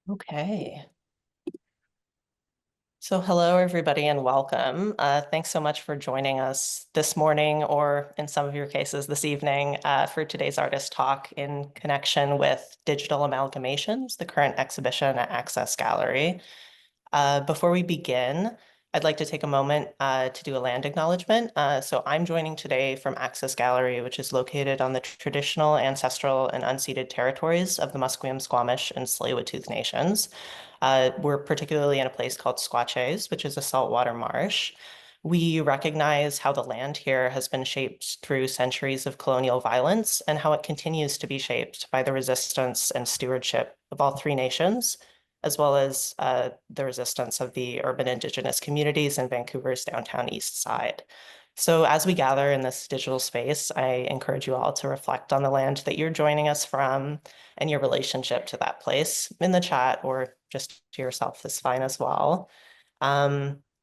Okay. So hello, everybody, and welcome. Thanks so much for joining us this morning, or in some of your cases this evening, for today's artist talk in connection with Digital Amalgamations, the current exhibition at Access Gallery. Before we begin, I'd like to take a moment to do a land acknowledgement. So I'm joining today from Access Gallery, which is located on the traditional, ancestral, and unceded territories of the Musqueam, Squamish, and Tsleil-Waututh nations. We're particularly in a place called Squatches, which is a saltwater marsh. We recognize how the land here has been shaped through centuries of colonial violence and how it continues to be shaped by the resistance and stewardship of all three nations, as well as the resistance of the urban Indigenous communities in Vancouver's downtown east side. So as we gather in this digital space, I encourage you all to reflect on the land that you're joining us from and your relationship to that place in the chat, or just to yourself is fine as well.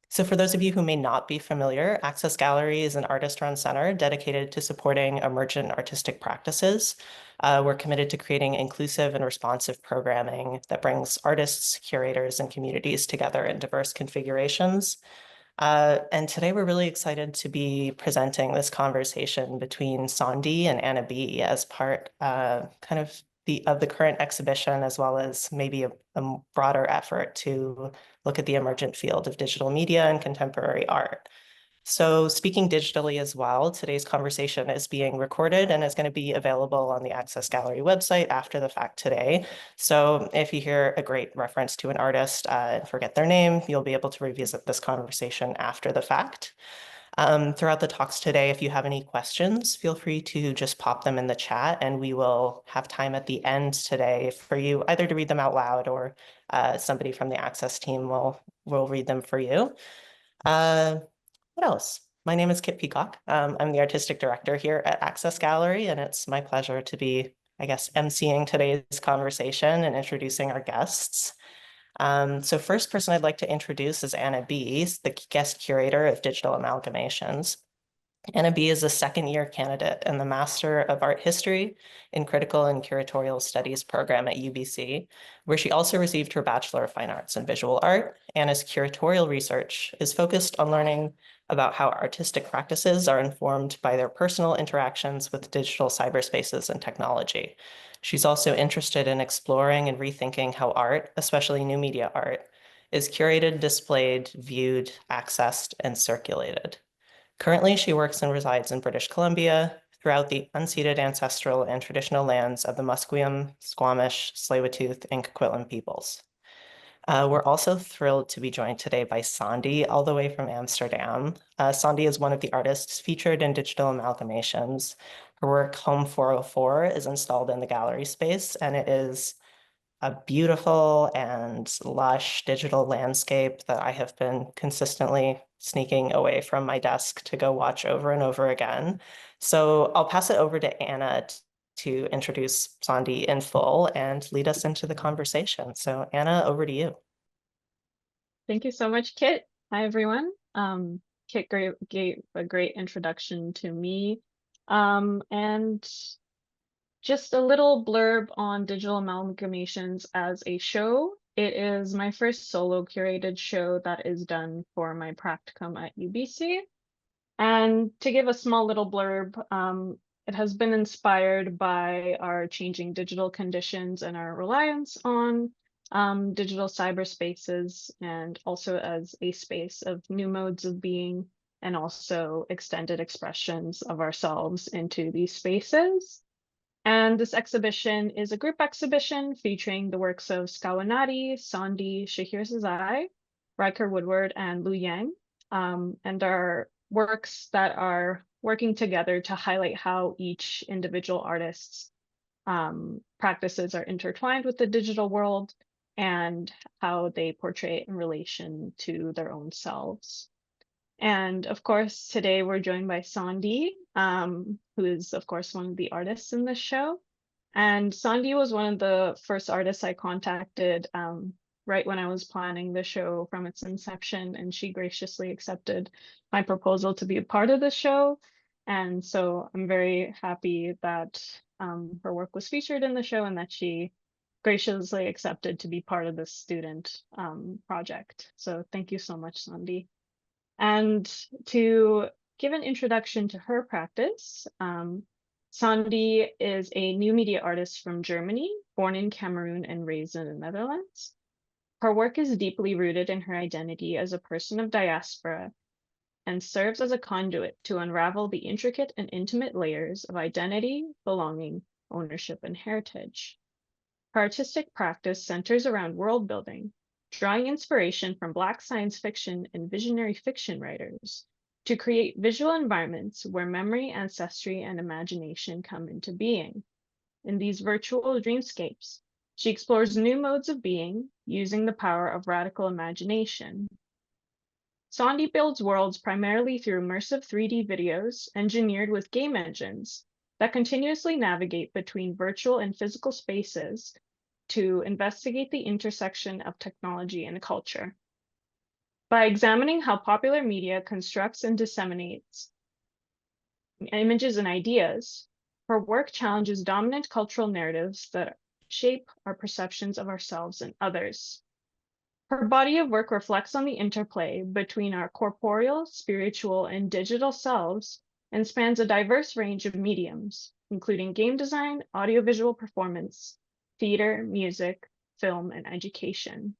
So for those of you who may not be familiar, Access Gallery is an artist-run center dedicated to supporting emergent artistic practices. We're committed to creating inclusive and responsive programming that brings artists, curators, and communities together in diverse configurations. And today we're really excited to be presenting this conversation between Sondi and Anna B as part kind of the current exhibition, as well as maybe a broader effort to look at the emergent field of digital media and contemporary art. So speaking digitally as well, today's conversation is being recorded and is going to be available on the Access Gallery website after the fact today. So if you hear a great reference to an artist and forget their name, you'll be able to revisit this conversation after the fact. Throughout the talks today, if you have any questions, feel free to just pop them in the chat, and we will have time at the end today for you either to read them out loud, or somebody from the Access team will read them for you. What else? My name is Kit Peacock. I'm the artistic director here at Access Gallery, and it's my pleasure to be, I guess, emceeing today's conversation and introducing our guests. So first person I'd like to introduce is Anna B, the guest curator of Digital Amalgamations. Anna B is a second-year candidate in the Master of Art History in Critical and Curatorial Studies program at UBC, where she also received her Bachelor of Fine Arts in Visual Art. Anna's curatorial research is focused on learning about how artistic practices are informed by their personal interactions with digital cyberspaces and technology. She's also interested in exploring and rethinking how art, especially new media art, is curated, displayed, viewed, accessed, and circulated. Currently, she works and resides in British Columbia throughout the unceded ancestral and traditional lands of the Musqueam, Squamish, Tsleil-Waututh, and Coquitlam peoples. We're also thrilled to be joined today by Sondi, all the way from Amsterdam. Sondi is one of the artists featured in Digital Amalgamations. Her work, Home 404, is installed in the gallery space, and it is a beautiful and lush digital landscape that I have been consistently sneaking away from my desk to go watch over and over again. So I'll pass it over to Anna to introduce Sondi in full and lead us into the conversation. So Anna, over to you. Thank you so much, Kit. Hi, everyone. Kit gave a great introduction to me. And just a little blurb on Digital Amalgamations as a show. It is my first solo curated show that is done for my practicum at UBC. And to give a small little blurb, it has been inspired by our changing digital conditions and our reliance on digital cyberspaces, and also as a space of new modes of being and also extended expressions of ourselves into these spaces. And this exhibition is a group exhibition featuring the works of Skawennati, Sondi, Shaheer Zazai, Ryker Woodward, and LuYang, and are works that are working together to highlight how each individual artist's practices are intertwined with the digital world and how they portray it in relation to their own selves. And of course, today we're joined by Sondi, who is, of course, one of the artists in this show. And Sondi was one of the first artists I contacted right when I was planning the show from its inception, and she graciously accepted my proposal to be a part of the show. And so I'm very happy that her work was featured in the show and that she graciously accepted to be part of this student project. So thank you so much, Sondi. And to give an introduction to her practice, Sondi is a new media artist from Germany, born in Cameroon and raised in the Netherlands. Her work is deeply rooted in her identity as a person of diaspora and serves as a conduit to unravel the intricate and intimate layers of identity, belonging, ownership, and heritage. Her artistic practice centers around world building, drawing inspiration from Black science fiction and visionary fiction writers to create visual environments where memory, ancestry, and imagination come into being. In these virtual dreamscapes, she explores new modes of being using the power of radical imagination. Sondi builds worlds primarily through immersive 3D videos engineered with game engines that continuously navigate between virtual and physical spaces to investigate the intersection of technology and culture. By examining how popular media constructs and disseminates images and ideas, her work challenges dominant cultural narratives that shape our perceptions of ourselves and others. Her body of work reflects on the interplay between our corporeal, spiritual, and digital selves and spans a diverse range of mediums, including game design, audiovisual performance, theater, music, film, and education.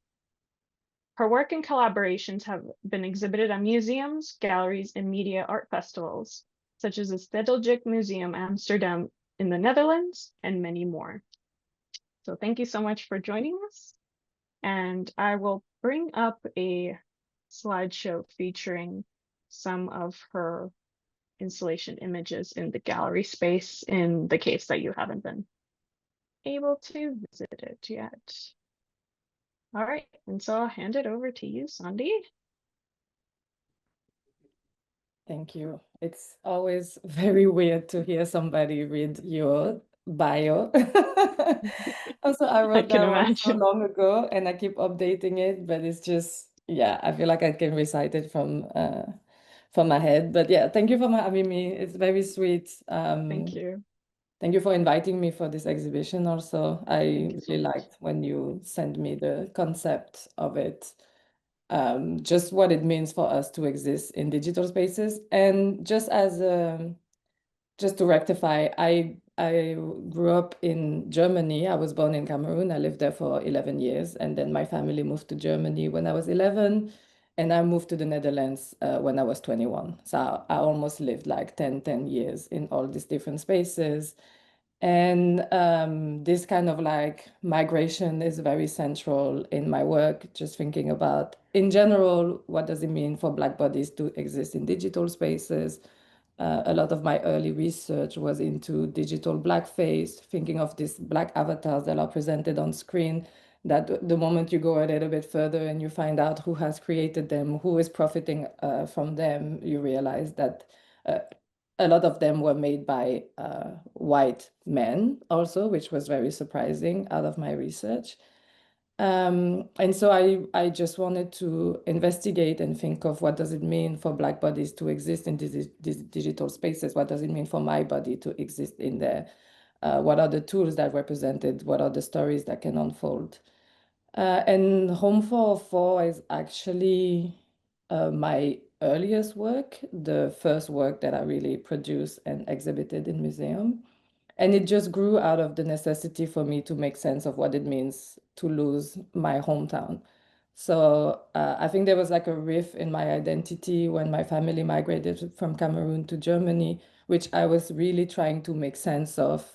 Her work and collaborations have been exhibited at museums, galleries, and media art festivals, such as the Stedelijk Museum Amsterdam in the Netherlands, and many more. So thank you so much for joining us. And I will bring up a slideshow featuring some of her installation images in the gallery space in the case that you haven't been able to visit it yet. All right, and so I'll hand it over to you, Sondi. Thank you. It's always very weird to hear somebody read your bio. Also, I I wrote can that one so imagine. long ago and I keep updating it, but it's just, yeah, I feel like I can recite it from my head. But yeah, thank you for having me. It's very sweet. Thank you. Thank you for inviting me for this exhibition also. I Thank you so really much. liked when you sent me the concept of it, just what it means for us to exist in digital spaces. And just to rectify, I grew up in Germany. I was born in Cameroon. I lived there for 11 years, and then my family moved to Germany when I was 11, and I moved to the Netherlands when I was 21. So I almost lived like 10 years in all these different spaces. And this kind of like migration is very central in my work, just thinking about, in general, what does it mean for Black bodies to exist in digital spaces? A lot of my early research was into digital blackface, thinking of these Black avatars that are presented on screen, that the moment you go a little bit further and you find out who has created them, who is profiting from them, you realize that uh, a lot of them were made by white men also, which was very surprising out of my research. And so I just wanted to investigate and think of what does it mean for Black bodies to exist in these digital spaces? What does it mean for my body to exist in there? What are the tools that represented? What are the stories that can unfold? And Home 404 is actually my earliest work, the first work that I really produced and exhibited in museum. And it just grew out of the necessity for me to make sense of what it means to lose my hometown. So I think there was like a rift in my identity when my family migrated from Cameroon to Germany, which I was really trying to make sense of.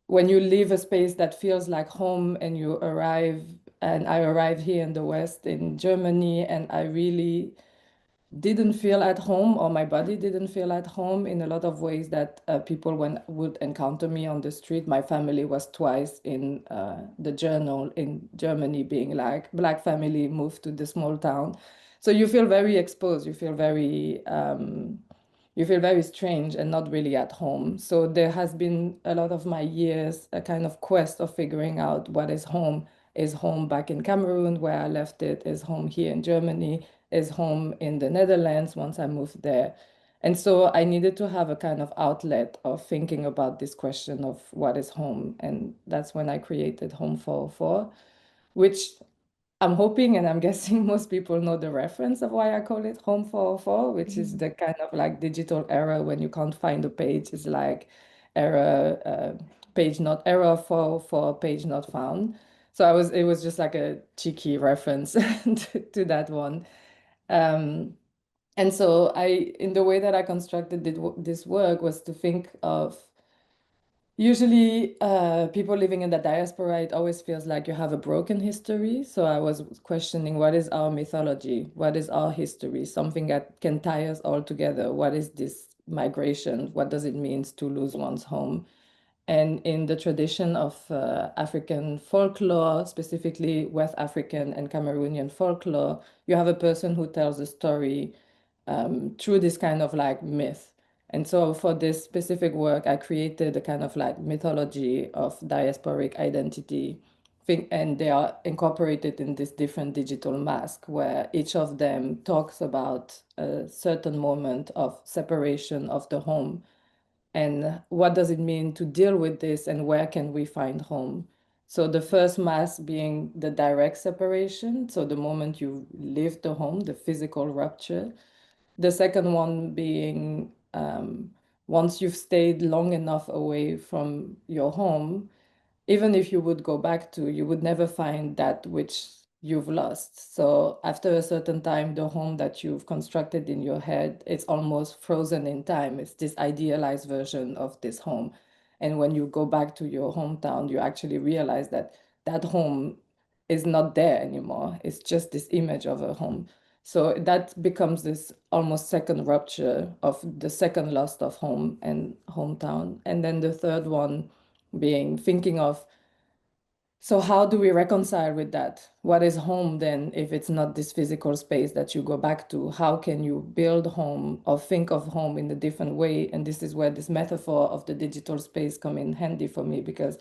When you leave a space that feels like home and you arrive, and I arrived here in the West in Germany, and I really didn't feel at home, or my body didn't feel at home in a lot of ways that people would encounter me on the street. My family was twice in the journal in Germany being like, Black family moved to the small town. So you feel very exposed, you feel very strange and not really at home. So there has been a lot of my years, a kind of quest of figuring out what is home. Is home back in Cameroon, where I left it? Is home here in Germany? Is home in the Netherlands once I moved there? And so I needed to have a kind of outlet of thinking about this question of what is home. And that's when I created Home 404, which I'm hoping and I'm guessing most people know the reference of why I call it Home 404, which is the kind of like digital error when you can't find a page. It's like error, page not error 404, page not found. So it was just like a cheeky reference to that one. And so in the way that I constructed this work was to think of usually, people living in the diaspora, it always feels like you have a broken history. So I was questioning what is our mythology? What is our history? Something that can tie us all together. What is this migration? What does it mean to lose one's home? And in the tradition of African folklore, specifically West African and Cameroonian folklore, you have a person who tells a story through this kind of like myth. And so for this specific work, I created a kind of like mythology of diasporic identity. And they are incorporated in this different digital mask where each of them talks about a certain moment of separation of the home. And what does it mean to deal with this and where can we find home? So the first mask being the direct separation. So the moment you leave the home, the physical rupture. The second one being once you've stayed long enough away from your home, even if you would go back to, you would never find that which you've lost. So after a certain time, the home that you've constructed in your head, it's almost frozen in time. It's this idealized version of this home. And when you go back to your hometown, you actually realize that that home is not there anymore. It's just this image of a home. So that becomes this almost second rupture of the second loss of home and hometown. And then the third one being thinking of, so how do we reconcile with that? What is home then if it's not this physical space that you go back to? How can you build home or think of home in a different way? And this is where this metaphor of the digital space come in handy for me, because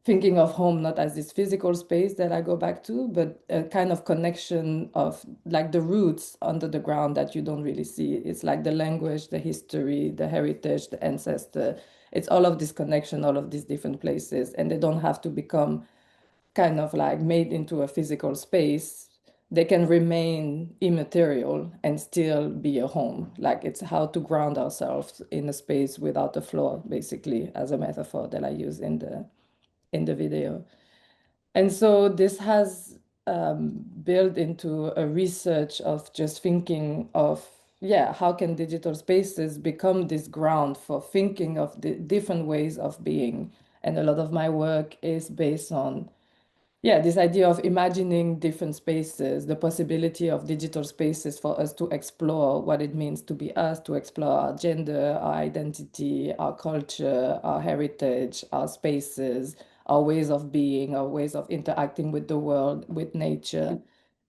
thinking of home not as this physical space that I go back to, but a kind of connection of like the roots under the ground that you don't really see. It's like the language, the history, the heritage, the ancestor. It's all of this connection, all of these different places, and they don't have to become kind of like made into a physical space. They can remain immaterial and still be a home. Like it's how to ground ourselves in a space without a floor, basically, as a metaphor that I use in the video. And so this has built into a research of just thinking of, yeah, how can digital spaces become this ground for thinking of the different ways of being? And a lot of my work is based on, yeah, this idea of imagining different spaces, the possibility of digital spaces for us to explore what it means to be us, to explore our gender, our identity, our culture, our heritage, our spaces, our ways of being, our ways of interacting with the world, with nature.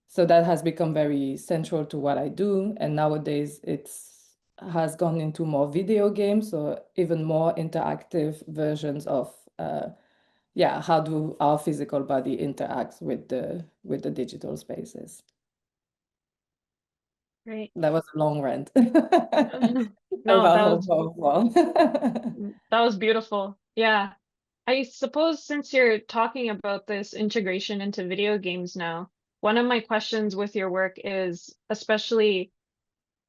So that has become very central to what I do. And nowadays it's has gone into more video games or even more interactive versions of yeah, how do our physical body interacts with the digital spaces? Great. That was a long rant No, about home for one. that was beautiful. Yeah. I suppose since you're talking about this integration into video games now, one of my questions with your work is especially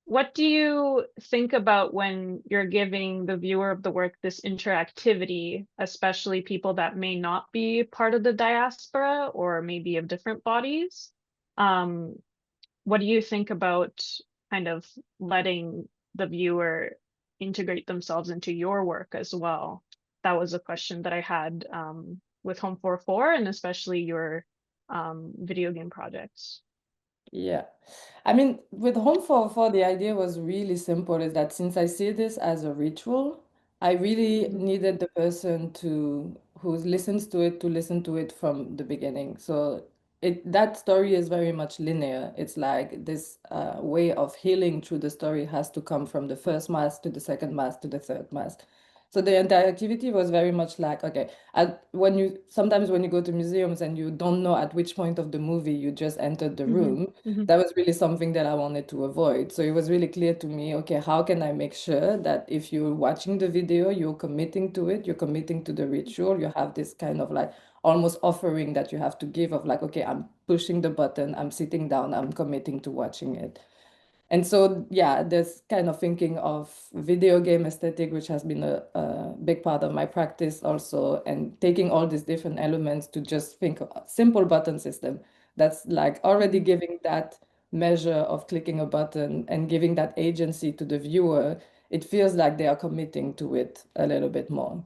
what do you think about when you're giving the viewer of the work this interactivity, especially people that may not be part of the diaspora or maybe of different bodies? Um, what do you think about kind of letting the viewer integrate themselves into your work as well? That was a question that I had with Home 404 and especially your video game projects. Yeah. I mean, with Home for the idea was really simple, is that since I see this as a ritual, I really needed the person who listens to it to listen to it from the beginning. So that story is very much linear. It's like this way of healing through the story has to come from the first mass to the second mass to the third mass. So the interactivity was very much like, okay, sometimes when you go to museums and you don't know at which point of the movie you just entered the room, that was really something that I wanted to avoid. So it was really clear to me, okay, how can I make sure that if you're watching the video, you're committing to it, you're committing to the ritual, you have this kind of like almost offering that you have to give of like, okay, I'm pushing the button, I'm sitting down, I'm committing to watching it. And so, yeah, there's kind of thinking of video game aesthetic, which has been a big part of my practice also, and taking all these different elements to just think of a simple button system that's like already giving that measure of clicking a button and giving that agency to the viewer. It feels like they are committing to it a little bit more.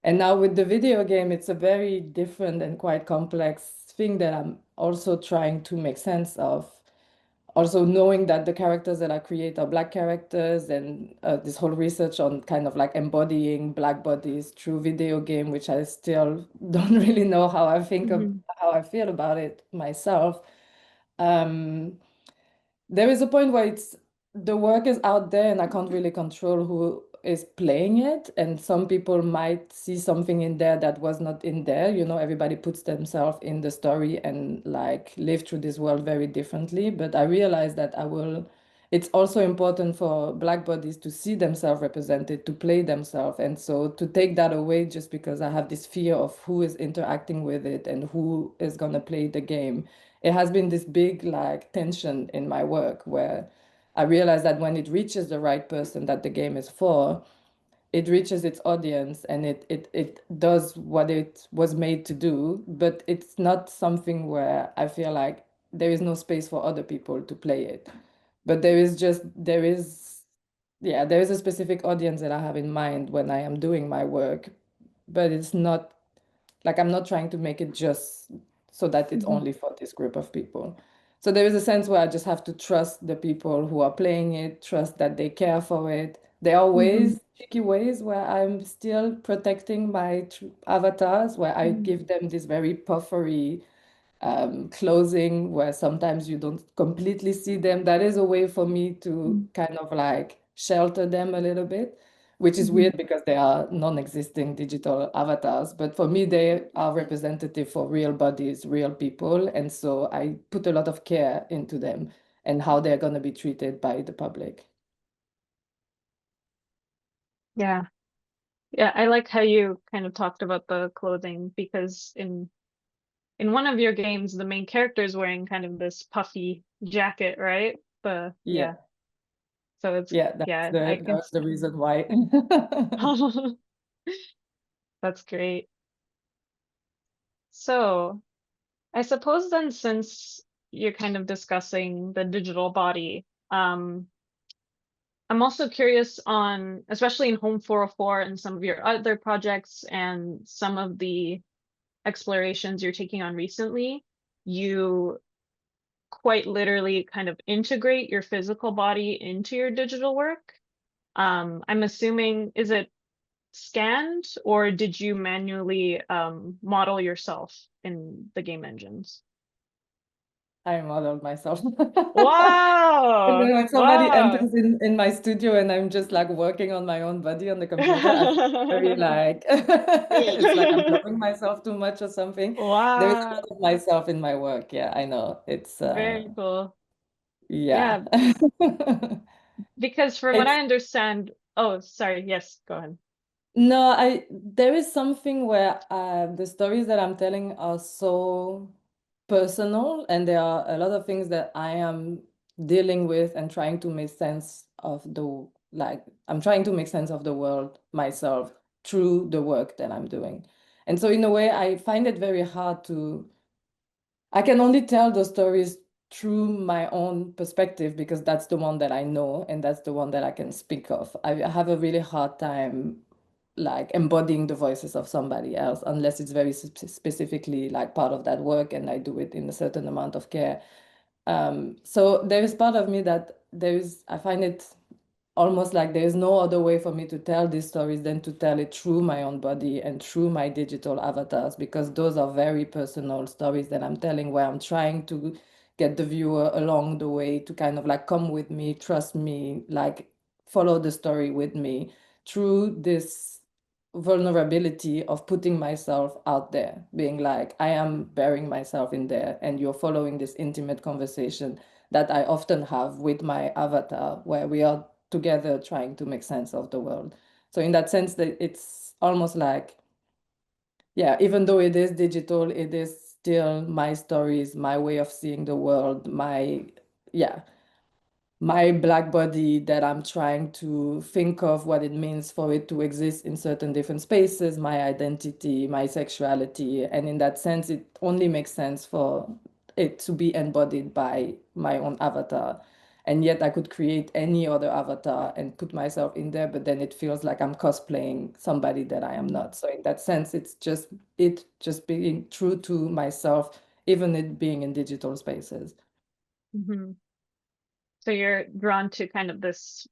And now with the video game, it's a very different and quite complex thing that I'm also trying to make sense of. Also knowing that the characters that I create are Black characters, and this whole research on kind of like embodying Black bodies through video game, which I still don't really know how I think of how I feel about it myself. There is a point where the work is out there and I can't really control who is playing it. And some people might see something in there that was not in there. You know, everybody puts themselves in the story and like live through this world very differently. But I realize that it's also important for Black bodies to see themselves represented, to play themselves. And so to take that away just because I have this fear of who is interacting with it and who is going to play the game, it has been this big like tension in my work where I realize that when it reaches the right person that the game is for, it reaches its audience and it does what it was made to do, but it's not something where I feel like there is no space for other people to play it. But there is a specific audience that I have in mind when I am doing my work, but it's not like I'm not trying to make it just so that it's only for this group of people. So there is a sense where I just have to trust the people who are playing it, trust that they care for it. There are tricky ways where I'm still protecting my avatars, where I give them this very puffery closing where sometimes you don't completely see them. That is a way for me to kind of like shelter them a little bit, which is weird because they are non-existing digital avatars. But for me, they are representative for real bodies, real people. And so I put a lot of care into them and how they're going to be treated by the public. Yeah. Yeah, I like how you kind of talked about the clothing because in one of your games, the main character is wearing kind of this puffy jacket, right? Yeah. So it's Yeah, I can that's the reason why. That's great. So I suppose then since you're kind of discussing the digital body, I'm also curious on, especially in Home 404 and some of your other projects and some of the explorations you're taking on recently, you quite literally kind of integrate your physical body into your digital work. I'm assuming, is it scanned or did you manually model yourself in the game engines? I modeled myself. And Wow! then when somebody Wow! enters in my studio and I'm just like working on my own body on the computer, I feel very like it's like I'm loving myself too much or something. There is a Wow! lot of myself in my work. Yeah, I know. It's Very cool. yeah. Yeah, because from what It's I understand, oh, sorry, yes, go ahead. No, there is something where the stories that I'm telling are so personal, and there are a lot of things that I am dealing with and trying to make sense of I'm trying to make sense of the world myself through the work that I'm doing. And so in a way, I find it very hard I can only tell those stories through my own perspective because that's the one that I know and that's the one that I can speak of. I have a really hard time like embodying the voices of somebody else unless it's very specifically like part of that work and I do it in a certain amount of care. So there is part of me that I find it almost like there is no other way for me to tell these stories than to tell it through my own body and through my digital avatars, because those are very personal stories that I'm telling where I'm trying to get the viewer along the way to kind of like come with me, trust me, like follow the story with me through this vulnerability of putting myself out there, being like, I am burying myself in there, and you're following this intimate conversation that I often have with my avatar, where we are together trying to make sense of the world. So in that sense, that it's almost like, yeah, even though it is digital, it is still my stories, my way of seeing the world, my black body that I'm trying to think of what it means for it to exist in certain different spaces, my identity, my sexuality. And in that sense, it only makes sense for it to be embodied by my own avatar. And yet I could create any other avatar and put myself in there, but then it feels like I'm cosplaying somebody that I am not. So in that sense, it's just being true to myself, even it being in digital spaces. Mm-hmm. So you're drawn to kind of this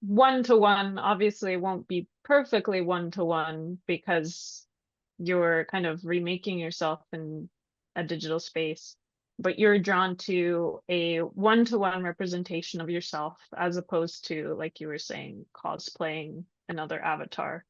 one-to-one. Obviously, it won't be perfectly one-to-one because you're kind of remaking yourself in a digital space, but you're drawn to a one-to-one representation of yourself as opposed to, like you were saying, cosplaying another avatar.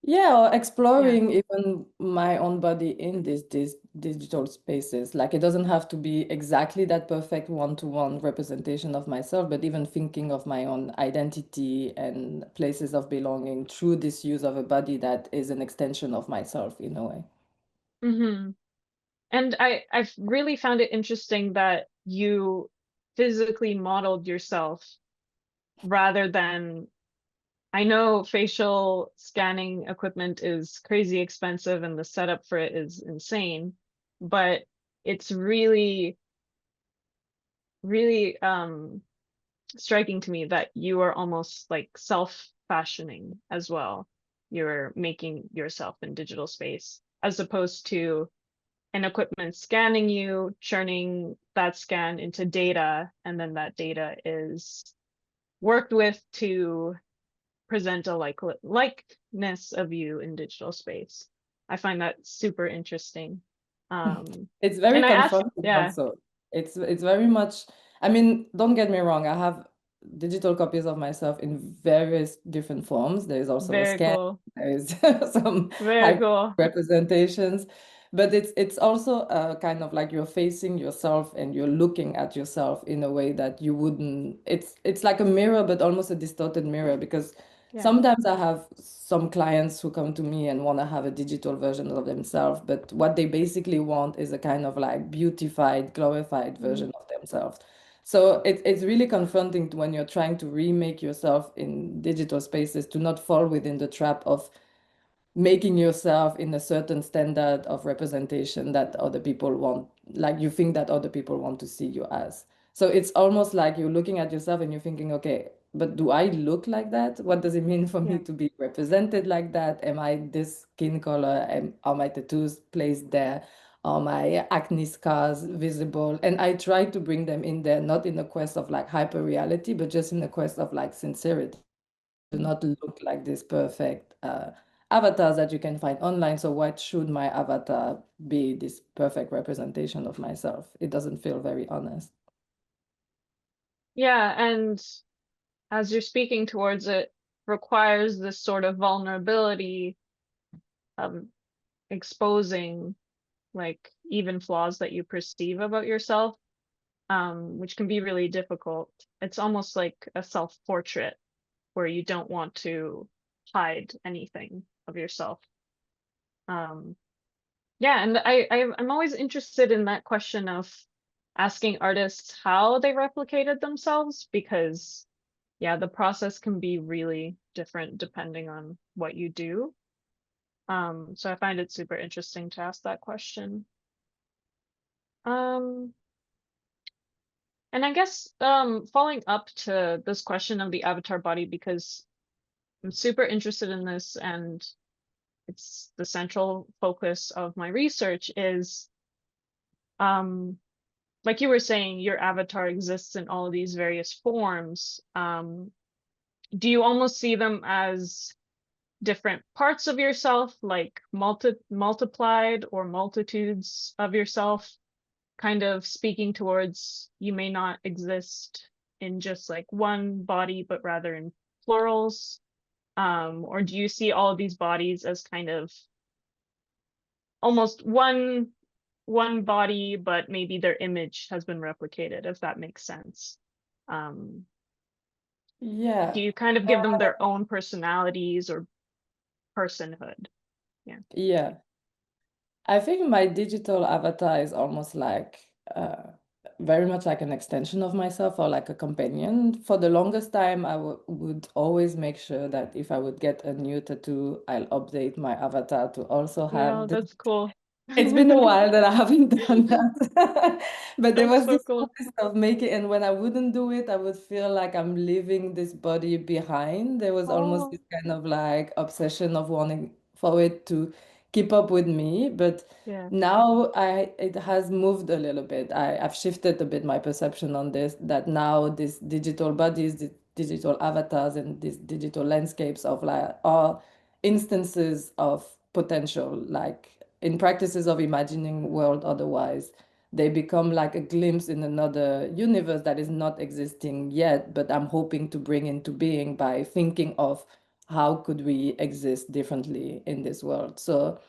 Yeah, or Yeah. exploring even my own body in these digital spaces. Like it doesn't have to be exactly that perfect one-to-one representation of myself, but even thinking of my own identity and places of belonging through this use of a body that is an extension of myself in a way. Mm-hmm. And I've really found it interesting that you physically modeled yourself rather than, I know facial scanning equipment is crazy expensive and the setup for it is insane, but it's really, really striking to me that you are almost like self-fashioning as well. You're making yourself in digital space as opposed to an equipment scanning you, churning that scan into data, and then that data is worked with to present a likeness of you in digital space. I find that super interesting. It's very And I asked, confronting yeah, also. It's very much, I mean, don't get me wrong, I have digital copies of myself in various different forms. There is also a very scan, cool, there is some very high cool. representations, but it's also kind of like you're facing yourself and you're looking at yourself in a way that you wouldn't, it's like a mirror, but almost a distorted mirror, because Yeah. sometimes I have some clients who come to me and want to have a digital version of themselves, but what they basically want is a kind of like beautified, glorified Mm-hmm. version of themselves. So it's really confronting when you're trying to remake yourself in digital spaces to not fall within the trap of making yourself in a certain standard of representation that other people want, like you think that other people want to see you as. So it's almost like you're looking at yourself and you're thinking, okay, but do I look like that? What does it mean for me Yeah. to be represented like that? Am I this skin color? Are my tattoos placed there? Are my acne scars visible? And I try to bring them in there, not in a quest of like hyper reality, but just in a quest of like sincerity, to not look like this perfect avatars that you can find online. So why should my avatar be this perfect representation of myself? It doesn't feel very honest. Yeah, and as you're speaking towards it, requires this sort of vulnerability of exposing like even flaws that you perceive about yourself, which can be really difficult. It's almost like a self-portrait where you don't want to hide anything of yourself. Um, yeah, and I'm always interested in that question of asking artists how they replicated themselves because yeah, the process can be really different depending on what you do. So I find it super interesting to ask that question. Um, and I guess following up to this question of the avatar body, because I'm super interested in this and it's the central focus of my research is um like you were saying, your avatar exists in all of these various forms. Do you almost see them as different parts of yourself, like multiplied or multitudes of yourself, kind of speaking towards you may not exist in just like one body, but rather in plurals? Or do you see all of these bodies as kind of almost one body, but maybe their image has been replicated, if that makes sense? Yeah. Do you kind of give them their own personalities or personhood? Yeah. Yeah. I think my digital avatar is almost like very much like an extension of myself or like a companion. For the longest time, I would always make sure that if I would get a new tattoo, I'll update my avatar to also Yeah, have the. that's cool. It's been a while that I haven't done that. But there That's was so this cool. process of making, and when I wouldn't do it, I would feel like I'm leaving this body behind. There was almost Oh, this kind of like obsession of wanting for it to keep up with me. But yeah. now it has moved a little bit. I've shifted a bit my perception on this, that now these digital bodies, the digital avatars, and these digital landscapes of like are instances of potential, like in practices of imagining world otherwise, they become like a glimpse in another universe that is not existing yet, but I'm hoping to bring into being by thinking of how could we exist differently in this world. So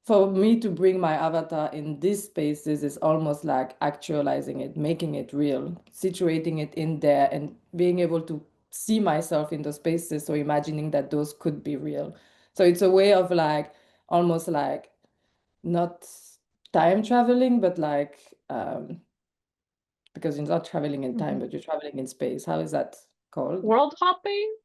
for me to bring my avatar in these spaces is almost like actualizing it, making it real, situating it in there and being able to see myself in those spaces. So imagining that those could be real. So it's a way of like almost like not time traveling, but like because you're not traveling in time, Mhm. but you're traveling in space. How is that called? World hopping?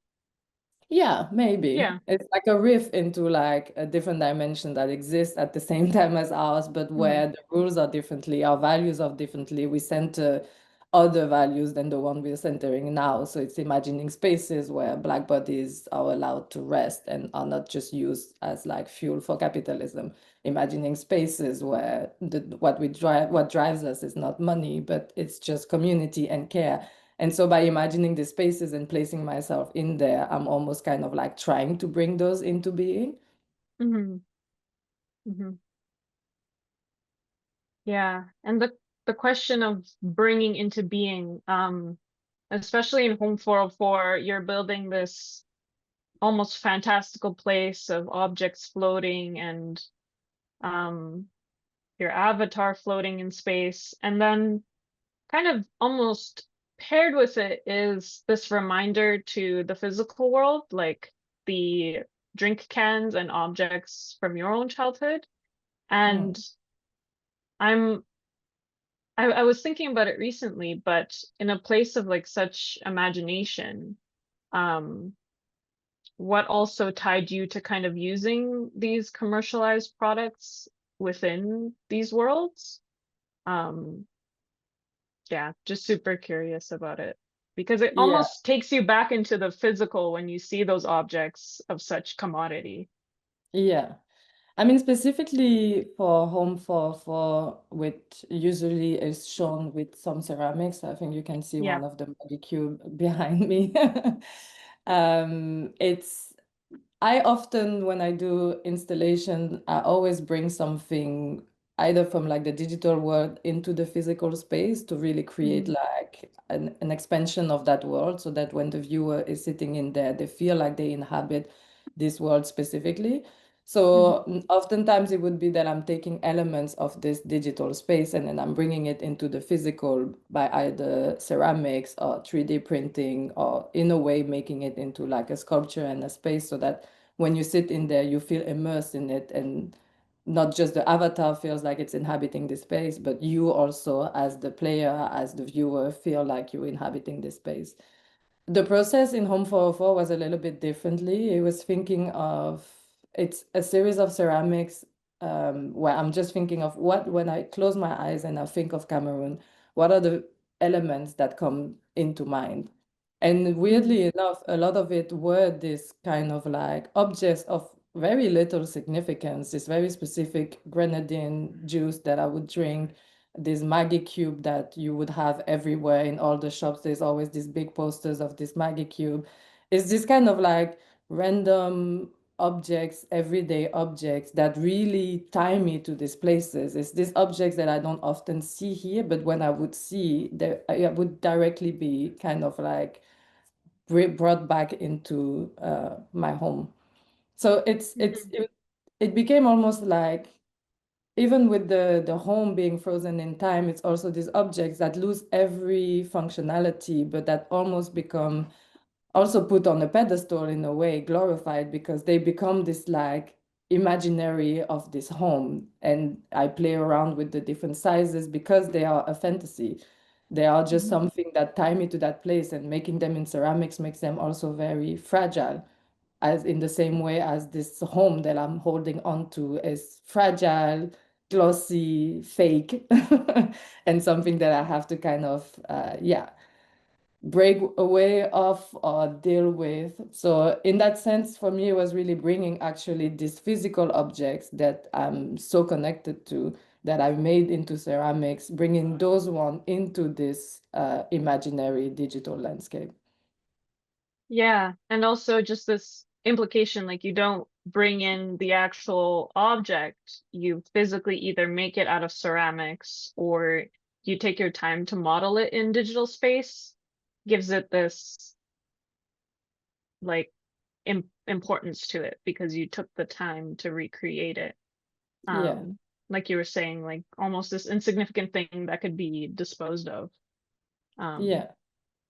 Yeah, maybe. Yeah. It's like a riff into like a different dimension that exists at the same time as ours, but Mhm. where the rules are differently, our values are differently. We center other values than the one we're centering now. So it's imagining spaces where Black bodies are allowed to rest and are not just used as like fuel for capitalism. Imagining spaces where what drives us is not money, but it's just community and care. And so by imagining the spaces and placing myself in there, I'm almost kind of like trying to bring those into being. Mhm. Mhm. Yeah. And the question of bringing into being, especially in Home 404, you're building this almost fantastical place of objects floating and um your avatar floating in space. And then kind of almost paired with it is this reminder to the physical world, like the drink cans and objects from your own childhood. Mm. And I'm I was thinking about it recently, but in a place of like such imagination, um, what also tied you to kind of using these commercialized products within these worlds? Um, yeah, just super curious about it because it Yeah, almost takes you back into the physical when you see those objects of such commodity. yeah. I mean, specifically for Home for which usually is shown with some ceramics. I think you can see Yeah. one of the Maggie Cube behind me. It's I often, when I do installation, I always bring something either from like the digital world into the physical space to really create Mhm. like an expansion of that world so that when the viewer is sitting in there, they feel like they inhabit this world specifically. Mhm. So oftentimes it would be that I'm taking elements of this digital space and then I'm bringing it into the physical by either ceramics or 3D printing or in a way making it into like a sculpture and a space so that when you sit in there, you feel immersed in it and not just the avatar feels like it's inhabiting the space, but you also as the player, as the viewer, feel like you're inhabiting the space. The process in Home 404 was a little bit differently. It was thinking of it's a series of ceramics where I'm just thinking of what when I close my eyes and I think of Cameroon, what are the elements that come into mind? And Mhm. weirdly enough, a lot of it were this kind of like objects of very little significance, this very specific grenadine juice that I would drink, this Maggie cube that you would have everywhere in all the shops. There's always these big posters of this Maggie cube. It's this kind of like random objects, everyday objects that really tie me to these places. It's these objects that I don't often see here, but when I would see, I would directly be kind of like brought back into my home. So it became almost like, even with the home being frozen in time, it's also these objects that lose every functionality, but that almost become also put on a pedestal in a way, glorified, because they become this like imaginary of this home. And I play around with the different sizes because they are a fantasy. They are just something that tie me to that place, and making them in ceramics makes them also very fragile, as in the same way as this home that I'm holding on to is fragile, glossy, fake, and something that I have to kind of, break away of or deal with. So in that sense, for me, it was really bringing actually these physical objects that I'm so connected to, that I made into ceramics, bringing those one into this imaginary digital landscape. Yeah, and also just this implication, like you don't bring in the actual object, you physically either make it out of ceramics or you take your time to model it in digital space, gives it this like importance to it because you took the time to recreate it. Yeah. Like you were saying, like almost this insignificant thing that could be disposed of. Yeah.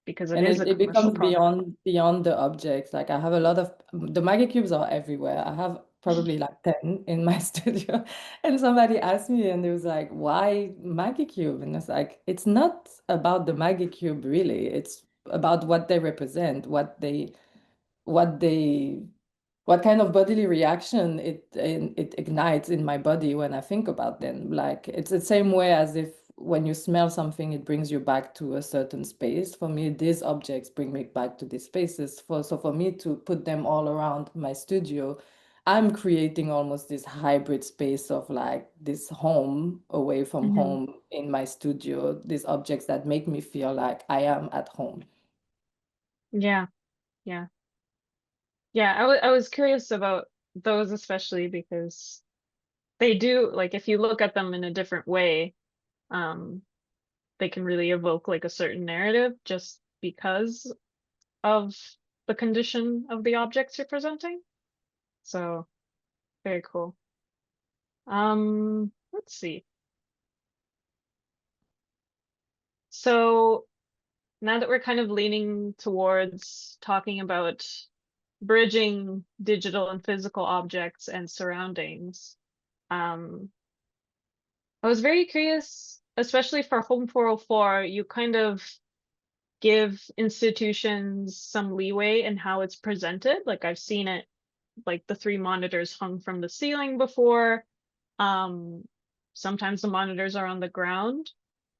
Because it And is a it commercial becomes product. beyond the objects. Like I have a lot of the Maggie cubes are everywhere. I have probably like 10 in my studio. And somebody asked me, and it was like, why Maggie cube? And it's like, it's not about the Maggie cube really. It's about what they represent, what they what kind of bodily reaction it ignites in my body when I think about them. Like it's the same way as if when you smell something, it brings you back to a certain space. For me, these objects bring me back to these spaces. So for me to put them all around my studio, I'm creating almost this hybrid space of like this home away from home in my studio, these objects that make me feel like I am at home. Yeah, yeah. Yeah, I was curious about those especially because they do, like if you look at them in a different way, um, they can really evoke like a certain narrative just because of the condition of the objects you're presenting. So very cool. Let's see. So now that we're kind of leaning towards talking about bridging digital and physical objects and surroundings, um, I was very curious, especially for Home 404, you kind of give institutions some leeway in how it's presented. Like I've seen it, like the 3 monitors hung from the ceiling before. Sometimes the monitors are on the ground.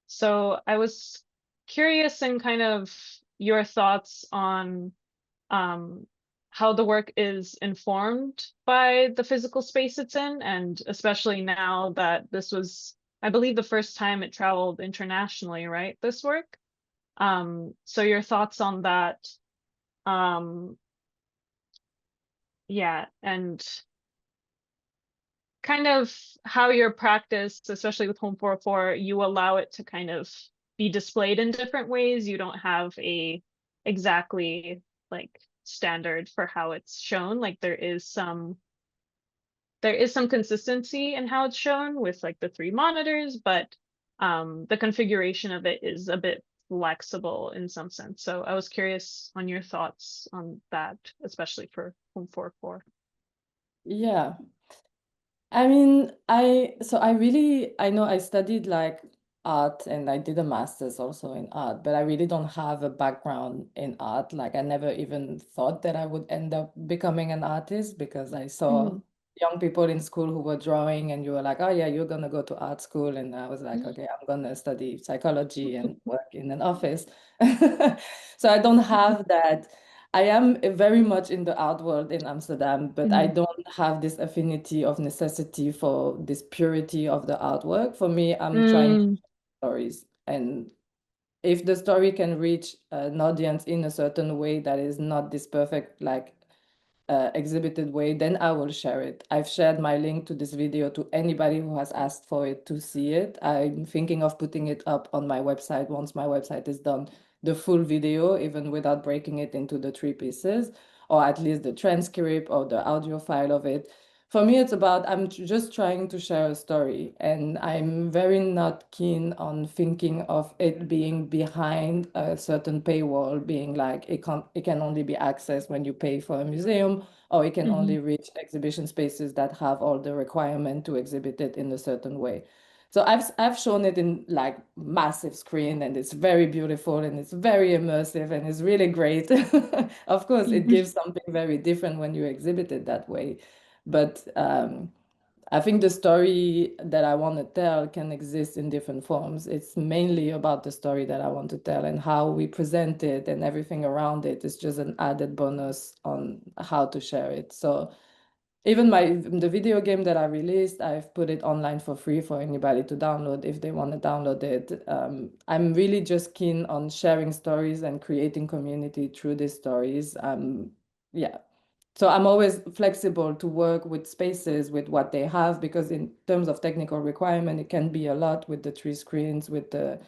So I was curious in kind of your thoughts on um, how the work is informed by the physical space it's in, and especially now that this was, I believe, the first time it traveled internationally, right? This work. So your thoughts on that? Um, yeah, and kind of how your practice, especially with Home 404, you allow it to kind of be displayed in different ways. You don't have a exactly like standard for how it's shown. Like there is some consistency in how it's shown with like the 3 monitors, but the configuration of it is a bit flexible in some sense. So I was curious on your thoughts on that, especially for Home 404. Yeah. I mean, I know I studied like art, and I did a master's also in art, but I really don't have a background in art. Like I never even thought that I would end up becoming an artist, because I saw young people in school who were drawing, and you were like, oh yeah, you're gonna go to art school. And I was like, okay, I'm gonna study psychology and work in an office. So I don't have that. I am very much in the art world in Amsterdam, but I don't have this affinity of necessity for this purity of the artwork. For me, I'm trying to tell stories. And if the story can reach an audience in a certain way that is not this perfect, like exhibited way, then I will share it. I've shared my link to this video to anybody who has asked for it to see it. I'm thinking of putting it up on my website once my website is done, the full video, even without breaking it into the 3 pieces, or at least the transcript or the audio file of it. For me, it's about I'm just trying to share a story, and I'm very not keen on thinking of it being behind a certain paywall, being like it can only be accessed when you pay for a museum, or it can only reach exhibition spaces that have all the requirement to exhibit it in a certain way. So I've shown it in like massive screen, and it's very beautiful and it's very immersive and it's really great. Of course, it gives something very different when you exhibit it that way. But I think the story that I want to tell can exist in different forms. It's mainly about the story that I want to tell, and how we present it and everything around it is just an added bonus on how to share it. So even the video game that I released, I've put it online for free for anybody to download if they want to download it. I'm really just keen on sharing stories and creating community through these stories. Yeah. So I'm always flexible to work with spaces with what they have, because in terms of technical requirement, it can be a lot with the 3 screens, with the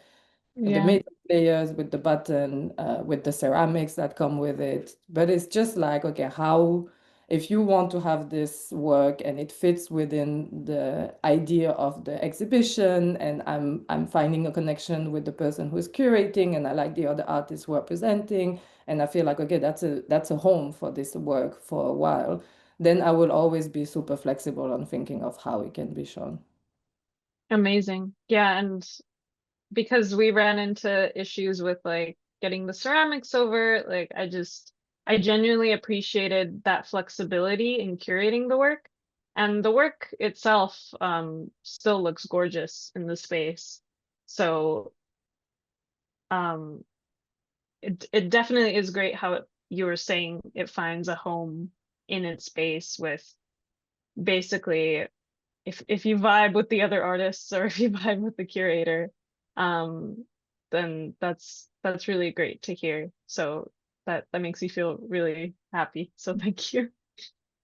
metal layers, with the button, with the ceramics that come with it. But it's just like, okay, how, if you want to have this work and it fits within the idea of the exhibition, and I'm finding a connection with the person who's curating, and I like the other artists who are presenting, and I feel like, okay, that's a home for this work for a while, then I will always be super flexible on thinking of how it can be shown. Amazing. Yeah, and because we ran into issues with like getting the ceramics over, like I genuinely appreciated that flexibility in curating the work. And the work itself still looks gorgeous in the space. So it definitely is great how you were saying it finds a home in its space with basically if you vibe with the other artists or if you vibe with the curator, then that's really great to hear. So that makes me feel really happy. So thank you.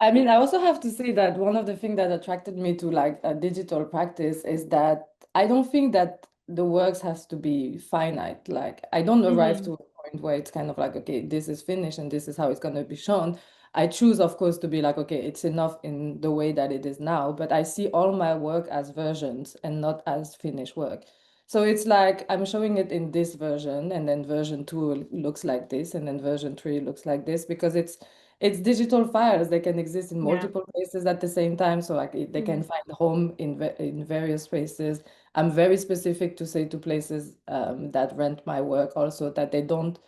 I mean, I also have to say that one of the things that attracted me to like a digital practice is that I don't think that the works has to be finite. Like I don't arrive to a point where it's kind of like, okay, this is finished and this is how it's going to be shown. I choose, of course, to be like, okay, it's enough in the way that it is now, but I see all my work as versions and not as finished work. So it's like I'm showing it in this version, and then version 2 looks like this, and then version 3 looks like this, because it's digital files. They can exist in Yeah. multiple places at the same time. So like they can find home in various places. I'm very specific to say to places that rent my work also that they don't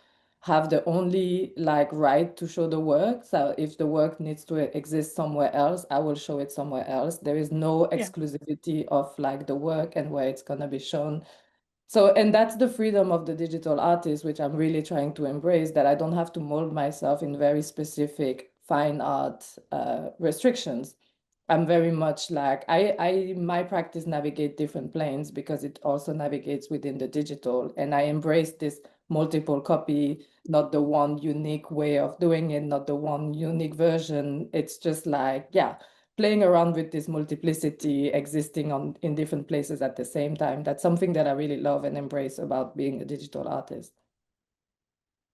have the only like right to show the work. So if the work needs to exist somewhere else, I will show it somewhere else. There is no Yeah. exclusivity of like the work and where it's gonna be shown. So, and that's the freedom of the digital artist, which I'm really trying to embrace, that I don't have to mold myself in very specific fine art restrictions. I'm very much like, my practice navigate different planes because it also navigates within the digital. And I embrace this multiple copy, not the one unique way of doing it, not the one unique version. It's just like, yeah, playing around with this multiplicity existing in different places at the same time. That's something that I really love and embrace about being a digital artist.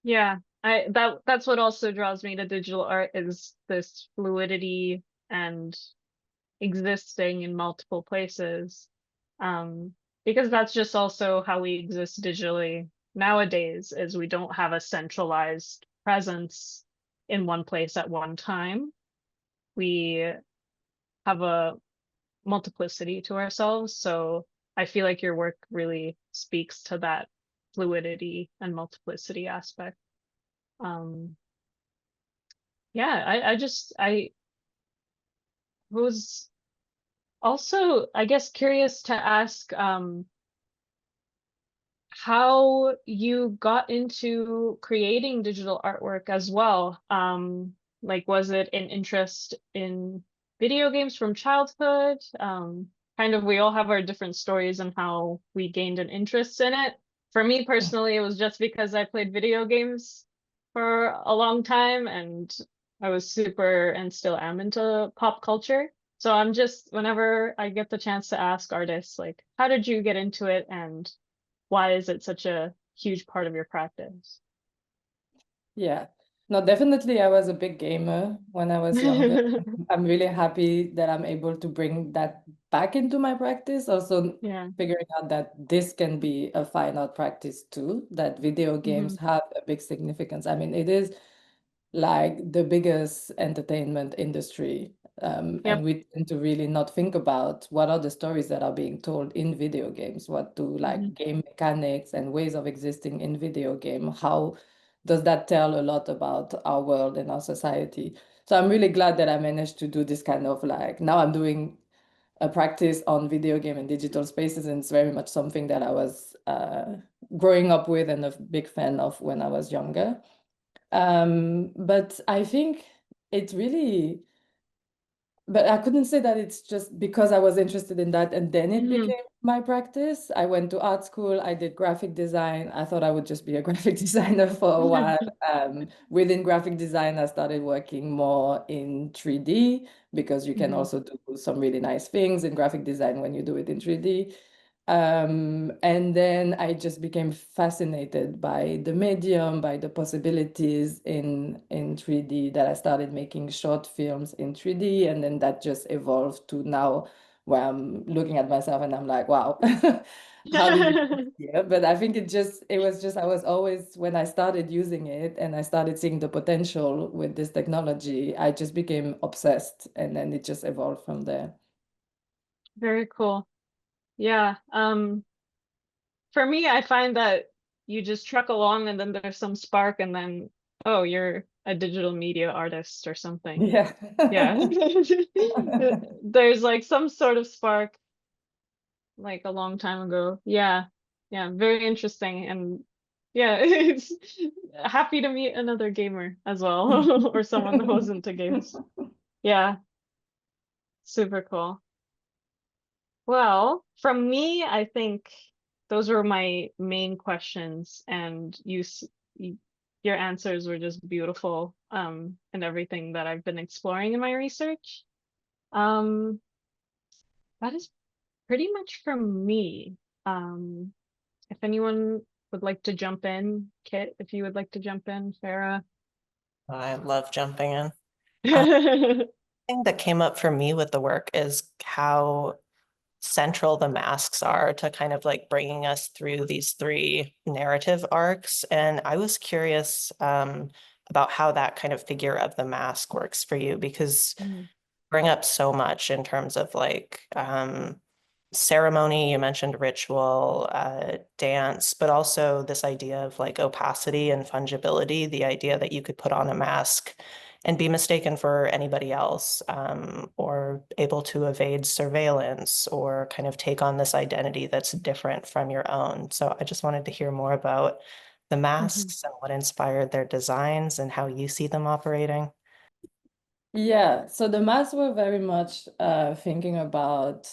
Yeah. That's what also draws me to digital art is this fluidity and existing in multiple places. Because that's just also how we exist digitally nowadays, is we don't have a centralized presence in one place at one time. We have a multiplicity to ourselves. So I feel like your work really speaks to that fluidity and multiplicity aspect. Yeah, I was also, I guess, curious to ask how you got into creating digital artwork as well. Like, was it an interest in video games from childhood? Kind of, we all have our different stories and how we gained an interest in it. For me personally, it was just because I played video games for a long time and I was super and still am into pop culture. So I'm just, whenever I get the chance to ask artists, like, how did you get into it and why is it such a huge part of your practice. Yeah, no, definitely I was a big gamer when I was younger. I'm really happy that I'm able to bring that back into my practice. Also Yeah. figuring out that this can be a fine art practice too, that video games have a big significance. I mean, it is like the biggest entertainment industry. Yep. And we tend to really not think about what are the stories that are being told in video games, what do like game mechanics and ways of existing in video game, how does that tell a lot about our world and our society. So I'm really glad that I managed to do this kind of like, now I'm doing a practice on video game and digital spaces, and it's very much something that I was growing up with and a big fan of when I was younger. But I think it really, but I couldn't say that it's just because I was interested in that and then it became my practice. I went to art school, I did graphic design. I thought I would just be a graphic designer for a while. Within graphic design, I started working more in 3D because you can also do some really nice things in graphic design when you do it in 3D. And then I just became fascinated by the medium, by the possibilities in 3D, that I started making short films in 3D. And then that just evolved to now where I'm looking at myself and I'm like, wow, how did we get here? But I think it was just, I was always, when I started using it and I started seeing the potential with this technology, I just became obsessed, and then it just evolved from there. Very cool. Yeah. For me, I find that you just truck along and then there's some spark and then, oh, you're a digital media artist or something. Yeah. Yeah. There's like some sort of spark like a long time ago. Yeah. Yeah. Very interesting. And yeah, it's happy to meet another gamer as well, or someone who's into games. Yeah. Super cool. Well, from me, I think those were my main questions, and your answers were just beautiful, and everything that I've been exploring in my research. Um, that is pretty much from me. If anyone would like to jump in, Kit, if you would like to jump in, Farah. I love jumping in. The thing that came up for me with the work is how central the masks are to kind of like bringing us through these three narrative arcs. And I was curious about how that kind of figure of the mask works for you, because bring up so much in terms of like ceremony, you mentioned ritual, dance, but also this idea of like opacity and fungibility, the idea that you could put on a mask and be mistaken for anybody else, or able to evade surveillance or kind of take on this identity that's different from your own. So I just wanted to hear more about the masks and what inspired their designs and how you see them operating. Yeah, so the masks were very much thinking about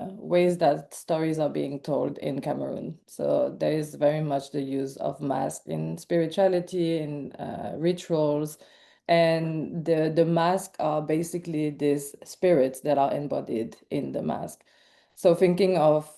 ways that stories are being told in Cameroon. So there is very much the use of masks in spirituality, in rituals, and the masks are basically these spirits that are embodied in the mask. So thinking of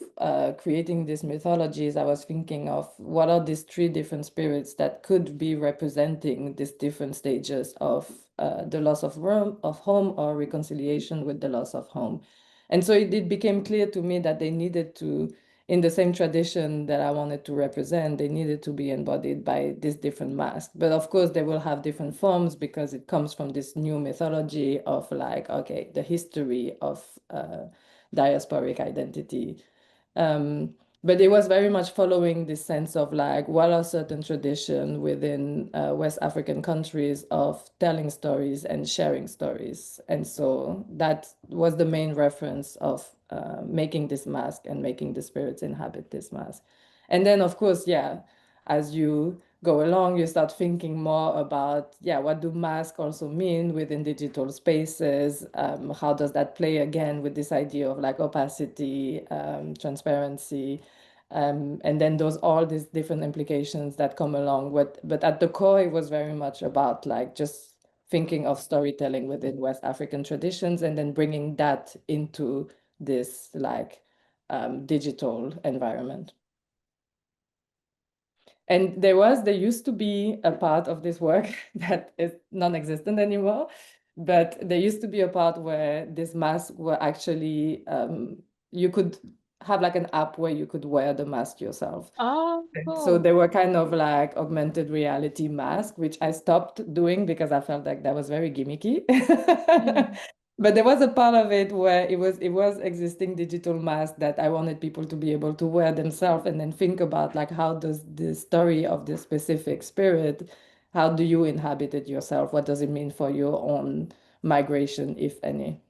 creating these mythologies, I was thinking of what are these three different spirits that could be representing these different stages of the loss of home or reconciliation with the loss of home. And so it became clear to me that they needed to, in the same tradition that I wanted to represent, they needed to be embodied by these different masks. But of course, they will have different forms because it comes from this new mythology of like, okay, the history of diasporic identity. But it was very much following this sense of like, what are certain traditions within West African countries of telling stories and sharing stories. And so that was the main reference of making this mask and making the spirits inhabit this mask. And then, of course, yeah, as you go along, you start thinking more about, yeah, what do masks also mean within digital spaces? How does that play again with this idea of like opacity, transparency, and then those all these different implications that come along with. But at the core, it was very much about like just thinking of storytelling within West African traditions and then bringing that into this like digital environment. And there used to be a part of this work that is non-existent anymore, but there used to be a part where these masks were actually, you could have like an app where you could wear the mask yourself. Oh, So cool. they were kind of like augmented reality mask, which I stopped doing because I felt like that was very gimmicky. But there was a part of it where it was existing digital mask that I wanted people to be able to wear themselves and then think about like how does the story of this specific spirit, how do you inhabit it yourself? What does it mean for your own migration, if any?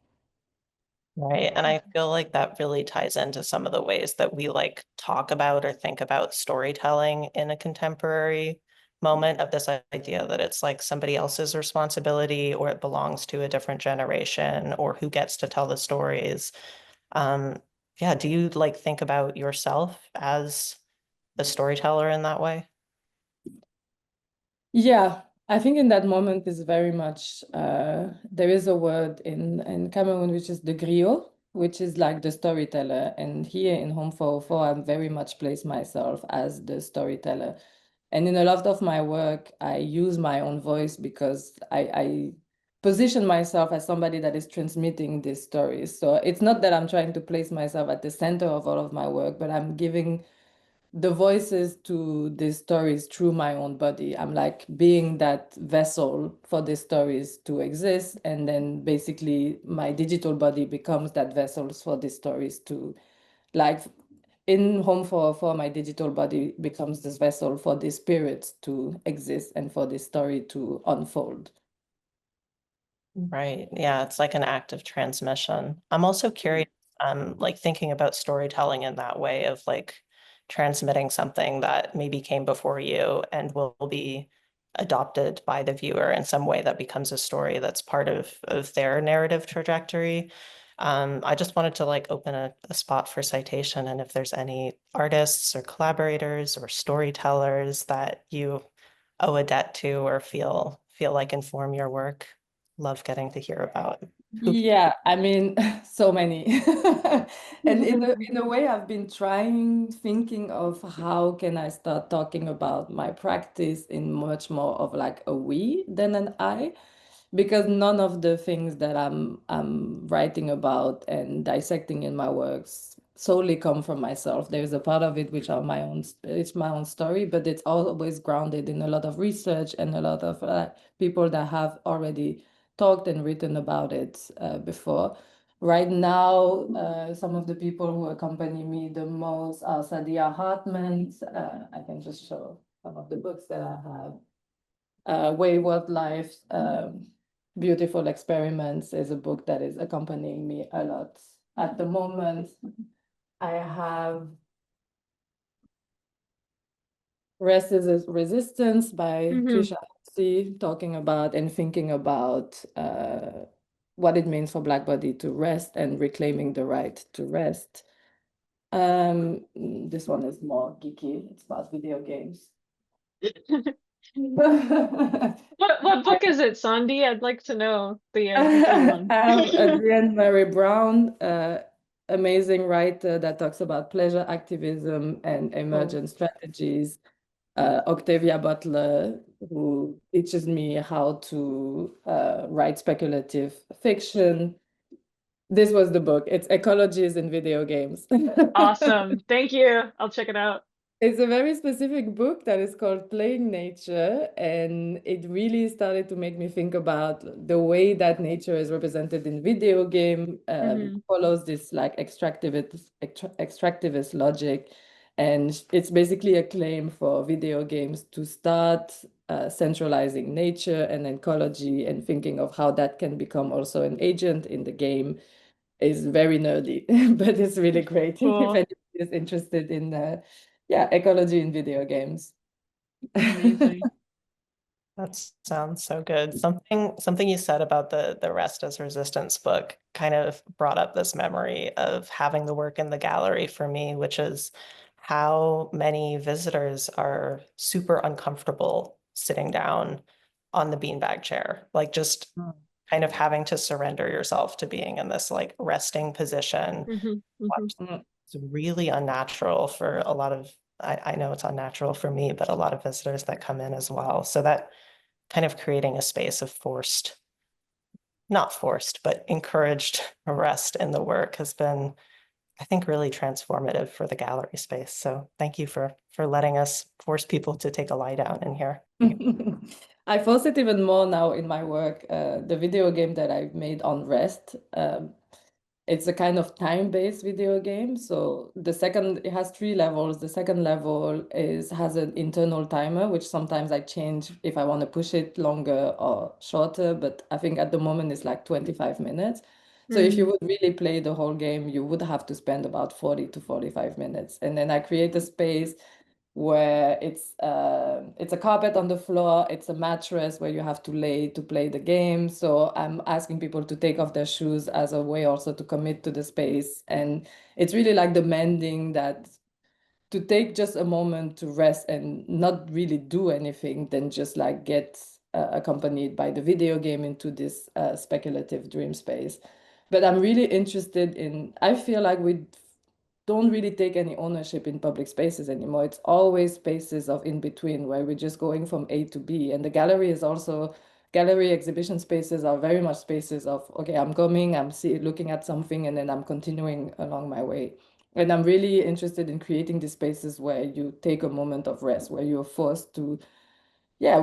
Right. And I feel like that really ties into some of the ways that we like talk about or think about storytelling in a contemporary moment, of this idea that it's like somebody else's responsibility, or it belongs to a different generation, or who gets to tell the stories. Yeah, do you like think about yourself as a storyteller in that way? Yeah, I think in that moment is very much there is a word in Cameroon which is the griot, which is like the storyteller. And here in Home 404, I very much place myself as the storyteller. And in a lot of my work, I use my own voice because I position myself as somebody that is transmitting these stories. So it's not that I'm trying to place myself at the center of all of my work, but I'm giving the voices to these stories through my own body. I'm like being that vessel for these stories to exist. And then basically my digital body becomes that vessels for these stories to, like, in Home for my digital body becomes this vessel for the spirits to exist and for the story to unfold. Right. Yeah, it's like an active transmission. I'm also curious, like thinking about storytelling in that way of like transmitting something that maybe came before you and will be adopted by the viewer in some way that becomes a story that's part of their narrative trajectory. I just wanted to like open a spot for citation, and if there's any artists or collaborators or storytellers that you owe a debt to or feel like inform your work. Love getting to hear about who. Yeah, I mean, so many. And in a way, I've been thinking of how can I start talking about my practice in much more of like a we than an I, because none of the things that I'm writing about and dissecting in my works solely come from myself. There's a part of it which are my own, it's my own story, but it's always grounded in a lot of research and a lot of people that have already talked and written about it before. Right now, some of the people who accompany me the most are Sadia Hartman. I can just show some of the books that I have. Wayward Life, Beautiful Experiments is a book that is accompanying me a lot. At the moment, I have Rest is Resistance by Trisha Halsey, talking about and thinking about what it means for Black body to rest and reclaiming the right to rest. This one is more geeky. It's about video games. What book is it, Sondi? I'd like to know the full one. I have Adrienne Mary Brown, amazing writer that talks about pleasure activism and Oh, emergent strategies. Octavia Butler, who teaches me how to write speculative fiction. This was the book. It's Ecologies in Video Games. awesome. Thank you. I'll check it out. It's a very specific book that is called Playing Nature, and it really started to make me think about the way that nature is represented in video game, follows this like extractivist logic, and it's basically a claim for video games to start centralizing nature and ecology and thinking of how that can become also an agent in the game. Is very nerdy, but it's really great if Cool. anybody is interested in ecology in video games. Amazing. That sounds so good. Something you said about the Rest as Resistance book kind of brought up this memory of having the work in the gallery for me, which is how many visitors are super uncomfortable sitting down on the beanbag chair, like just kind of having to surrender yourself to being in this like resting position. Mm-hmm. Mm. It's really unnatural for a lot of I know it's unnatural for me, but a lot of visitors that come in as well. So that kind of creating a space of forced, not forced, but encouraged rest in the work has been, I think, really transformative for the gallery space. So thank you for letting us force people to take a lie down in here. I force it even more now in my work. The video game that I've made on rest, it's a kind of time-based video game. So it has 3 levels. The second level has an internal timer, which sometimes I change if I want to push it longer or shorter. But I think at the moment it's like 25 minutes. So if you would really play the whole game, you would have to spend about 40 to 45 minutes. And then I create a space where it's a carpet on the floor, it's a mattress where you have to lay to play the game. So I'm asking people to take off their shoes as a way also to commit to the space. And it's really like demanding that to take just a moment to rest and not really do anything, then just like get accompanied by the video game into this speculative dream space. But I'm really interested in, I feel like we don't really take any ownership in public spaces anymore. It's always spaces of in between where we're just going from A to B. And the gallery is also, gallery exhibition spaces are very much spaces of, okay, I'm coming, looking at something, and then I'm continuing along my way. And I'm really interested in creating these spaces where you take a moment of rest, where you're forced to,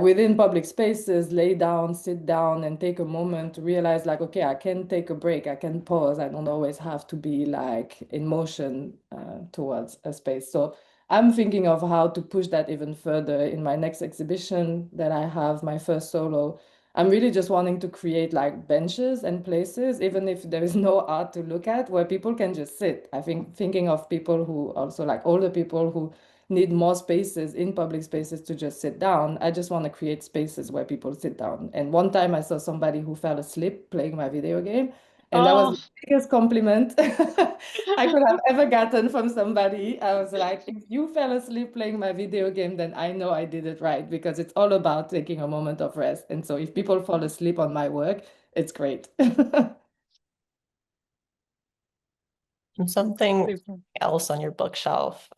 within public spaces, lay down, sit down, and take a moment to realize, like, okay, I can take a break, I can pause. I don't always have to be like in motion towards a space. So I'm thinking of how to push that even further in my next exhibition that I have, my first solo. I'm really just wanting to create like benches and places, even if there is no art to look at, where people can just sit. I think thinking of people who also like older people who need more spaces in public spaces to just sit down. I just want to create spaces where people sit down. And one time I saw somebody who fell asleep playing my video game, and that was the biggest compliment I could have ever gotten from somebody. I was like, if you fell asleep playing my video game, then I know I did it right, because it's all about taking a moment of rest. And so if people fall asleep on my work, it's great. And something Super. else on your bookshelf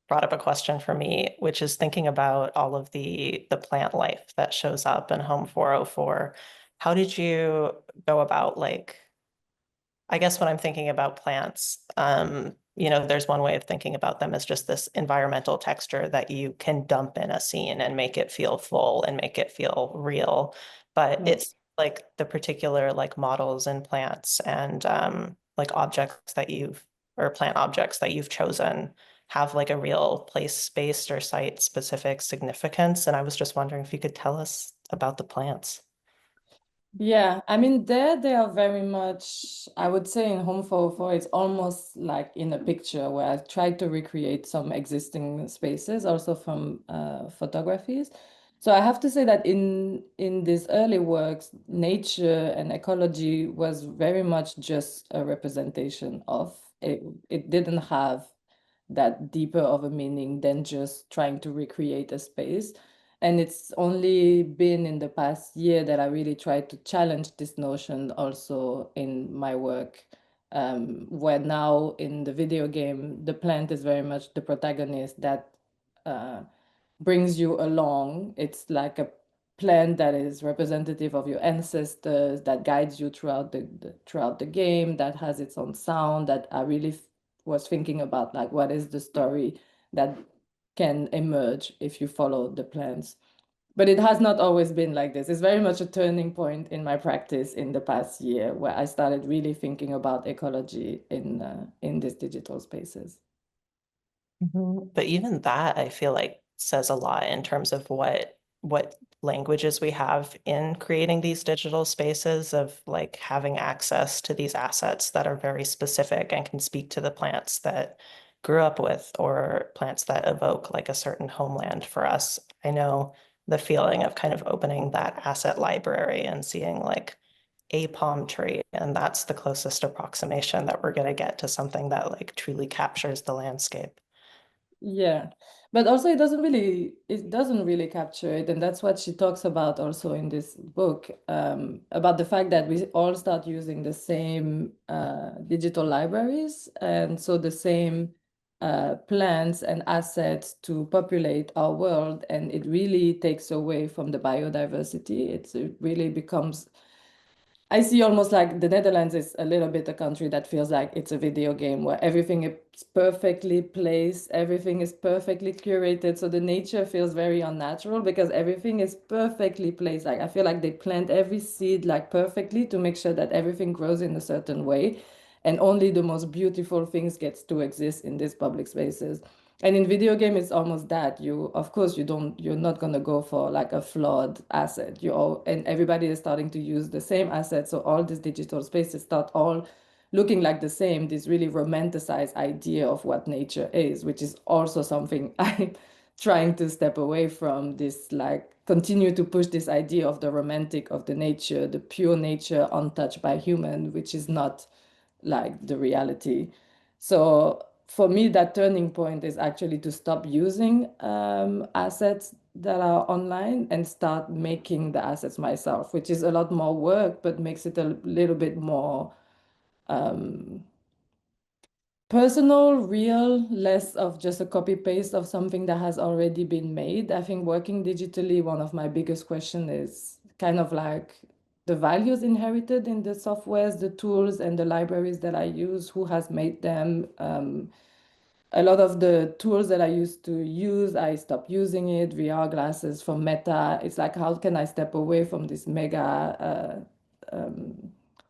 brought up a question for me, which is thinking about all of the plant life that shows up in Home 404. How did you go about, like, I guess when I'm thinking about plants, there's one way of thinking about them as just this environmental texture that you can dump in a scene and make it feel full and make it feel real. But it's like the particular like models and plants and like objects that or plant objects that you've chosen have like a real place-based or site-specific significance. And I was just wondering if you could tell us about the plants. Yeah, I mean, there they are very much, I would say in Home 404, it's almost like in a picture where I've tried to recreate some existing spaces, also from photographies. So I have to say that in these early works, nature and ecology was very much just a representation of it. It didn't have that deeper of a meaning than just trying to recreate a space. And it's only been in the past year that I really tried to challenge this notion also in my work, where now in the video game, the plant is very much the protagonist that brings you along. It's like a plant that is representative of your ancestors, that guides you throughout the game, that has its own sound, that I really was thinking about, like, what is the story that can emerge if you follow the plants. But it has not always been like this. It's very much a turning point in my practice in the past year, where I started really thinking about ecology in these digital spaces. But even that, I feel like says a lot in terms of what languages we have in creating these digital spaces, of like having access to these assets that are very specific and can speak to the plants that grew up with, or plants that evoke like a certain homeland for us. I know the feeling of kind of opening that asset library and seeing like a palm tree, and that's the closest approximation that we're going to get to something that like truly captures the landscape. Yeah, but also it doesn't really capture it, and that's what she talks about also in this book, about the fact that we all start using the same digital libraries, and so the same plants and assets to populate our world, and it really takes away from the biodiversity. It really becomes, I see almost like the Netherlands is a little bit a country that feels like it's a video game where everything is perfectly placed, everything is perfectly curated. So the nature feels very unnatural because everything is perfectly placed. Like I feel like they plant every seed like perfectly to make sure that everything grows in a certain way. And only the most beautiful things gets to exist in these public spaces. And in video game, it's almost that. Of course, you're not gonna go for like a flawed asset. And everybody is starting to use the same asset. So all these digital spaces start all looking like the same, this really romanticized idea of what nature is, which is also something I'm trying to step away from, this like continue to push this idea of the romantic of the nature, the pure nature untouched by human, which is not like the reality. So for me, that turning point is actually to stop using assets that are online and start making the assets myself, which is a lot more work, but makes it a little bit more personal, real, less of just a copy paste of something that has already been made. I think working digitally, one of my biggest questions is kind of like the values inherited in the softwares, the tools, and the libraries that I use, who has made them. A lot of the tools that I used to use, I stopped using it. VR glasses from Meta. It's like, how can I step away from this mega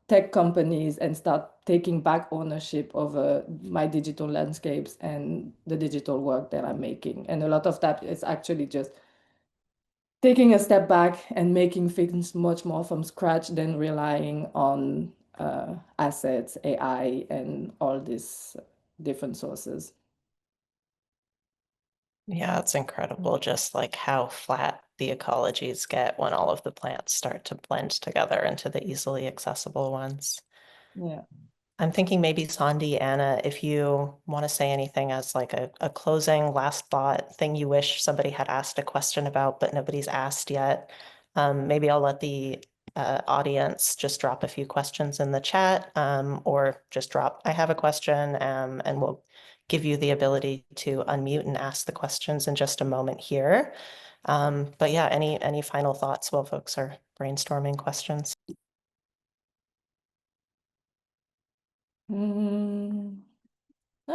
tech companies and start taking back ownership over my digital landscapes and the digital work that I'm making? And a lot of that is actually just taking a step back and making things much more from scratch than relying on assets, AI, and all these different sources. Yeah, it's incredible just like how flat the ecologies get when all of the plants start to blend together into the easily accessible ones. Yeah. I'm thinking maybe Sondi, Anna, if you want to say anything as like a closing last thought thing you wish somebody had asked a question about, but nobody's asked yet. Maybe I'll let the audience just drop a few questions in the chat, or just drop, I have a question, and we'll give you the ability to unmute and ask the questions in just a moment here. But yeah, any final thoughts while folks are brainstorming questions? Not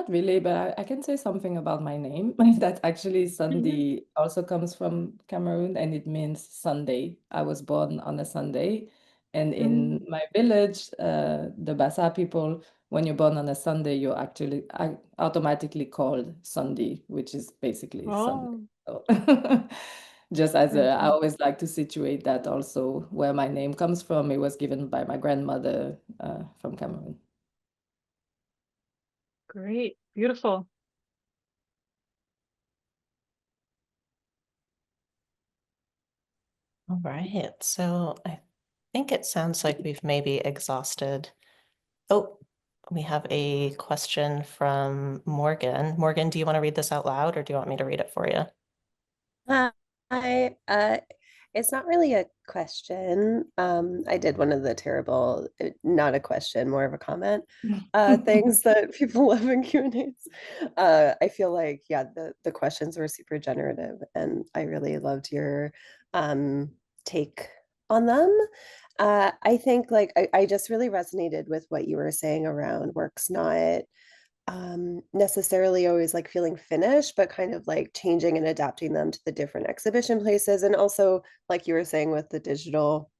really, but I can say something about my name. That actually Sondi also comes from Cameroon, and it means Sunday. I was born on a Sunday. And in my village, the Bassa people, when you're born on a Sunday, you're actually automatically called Sondi, which is basically Sunday. Oh, So just as very I cool. always like to situate that also where my name comes from. It was given by my grandmother from Cameroon. Great. Beautiful. All right, so I think it sounds like we've maybe exhausted. Oh, we have a question from Morgan. Morgan, do you want to read this out loud or do you want me to read it for you? Hi, it's not really a question. I did one of the terrible, not a question, more of a comment, things that people love in Q&As. I feel like, yeah, the questions were super generative, and I really loved your take on them. I think like I just really resonated with what you were saying around works not necessarily always like feeling finished, but kind of like changing and adapting them to the different exhibition places. And also, like you were saying with the digital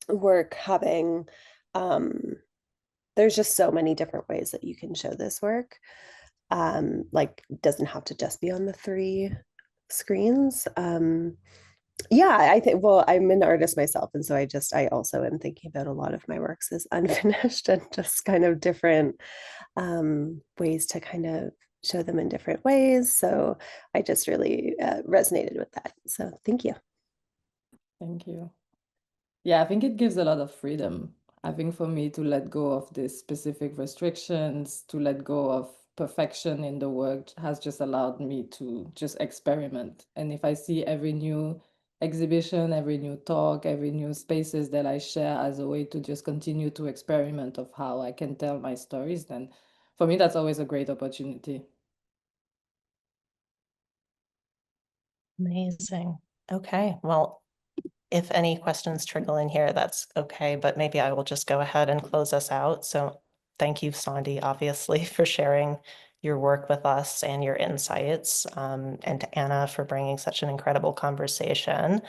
work, having there's just so many different ways that you can show this work. Like doesn't have to just be on the 3 screens. Yeah, I think, well, I'm an artist myself, and so I also am thinking about a lot of my works as unfinished and just kind of different ways to kind of show them in different ways. So I just really resonated with that. So thank you. Thank you. Yeah, I think it gives a lot of freedom. I think for me to let go of these specific restrictions, to let go of perfection in the work has just allowed me to just experiment. And if I see every new exhibition, every new talk, every new spaces that I share as a way to just continue to experiment of how I can tell my stories, then for me, that's always a great opportunity. Amazing. Okay, well, if any questions trickle in here, that's okay, but maybe I will just go ahead and close us out. So thank you, Sondi, obviously, for sharing your work with us and your insights, and to Anna for bringing such an incredible conversation.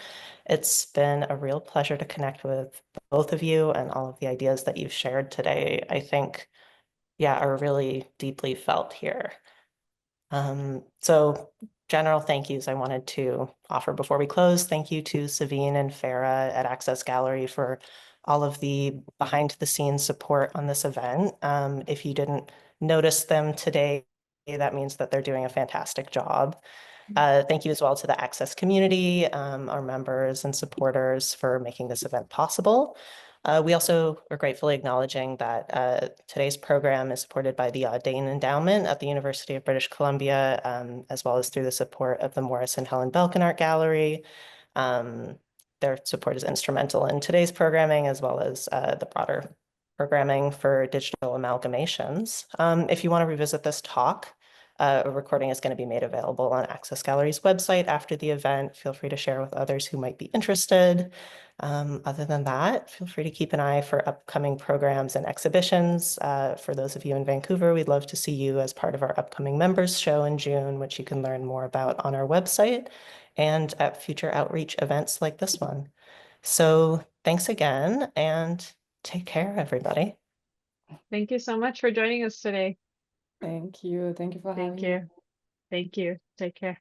It's been a real pleasure to connect with both of you, and all of the ideas that you've shared today, I think, yeah, are really deeply felt here. So general thank yous I wanted to offer before we close. Thank you to Savine and Farah at Access Gallery for all of the behind the scenes support on this event. If you didn't notice them today, that means that they're doing a fantastic job. Thank you as well to the Access community, our members and supporters for making this event possible. We also are gratefully acknowledging that today's program is supported by the Dane Endowment at the University of British Columbia, as well as through the support of the Morris and Helen Belkin Art Gallery. Their support is instrumental in today's programming, as well as the broader programming for Digital Amalgamations. If you want to revisit this talk, a recording is going to be made available on Access Gallery's website after the event. Feel free to share with others who might be interested. Other than that, feel free to keep an eye for upcoming programs and exhibitions. For those of you in Vancouver, we'd love to see you as part of our upcoming members show in June, which you can learn more about on our website and at future outreach events like this one. So thanks again, and take care, everybody. Thank you so much for joining us today. Thank you. Thank you for having Thank me. you. Thank you. Take care.